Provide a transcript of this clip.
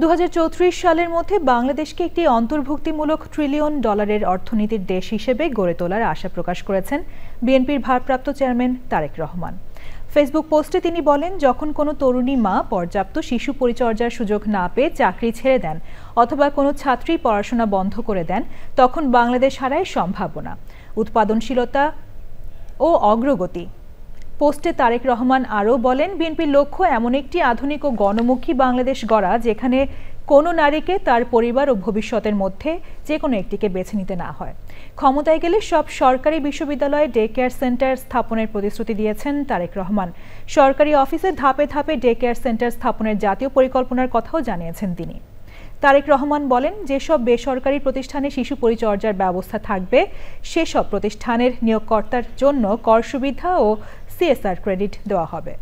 2034 সালের মধ্যে বাংলাদেশকে একটি অন্তর্ভুক্তিমূলক ট্রিলিয়ন ডলারের অর্থনীতির দেশ হিসেবে গড়ে তোলার আশা প্রকাশ করেছেন বিএনপির ভারপ্রাপ্ত চেয়ারম্যান তারেক রহমান। ফেসবুক পোস্টে তিনি বলেন, যখন কোনো তরুণী মা পর্যাপ্ত শিশু পরিচর্যার সুযোগ না পেয়ে চাকরি ছেড়ে দেন অথবা কোনো ছাত্রী পড়াশোনা বন্ধ করে দেন, তখন বাংলাদেশ হারায় সম্ভাবনা, উৎপাদনশীলতা ও অগ্রগতি। পোস্টে তারেক রহমান আরও বলেন, বিএনপির লক্ষ্য এমন একটি আধুনিক ও গণমুখী বাংলাদেশ গড়া, যেখানে কোনো নারীকে তার পরিবার ও ভবিষ্যতের মধ্যে যে কোনো একটিকে বেছে নিতে না হয়। ক্ষমতায় গেলে সব সরকারি বিশ্ববিদ্যালয়ে ডে কেয়ার সেন্টার স্থাপনের প্রতিশ্রুতি দিয়েছেন তারেক রহমান। সরকারি অফিসে ধাপে ধাপে ডে কেয়ার সেন্টার স্থাপনের জাতীয় পরিকল্পনার কথাও জানিয়েছেন তিনি। তারেক রহমান বলেন, যেসব বেসরকারি প্রতিষ্ঠানে শিশু পরিচর্যার ব্যবস্থা থাকবে সেসব প্রতিষ্ঠানের নিয়োগকর্তার জন্য কর সুবিধা ও CSR ক্রেডিট দেওয়া হবে।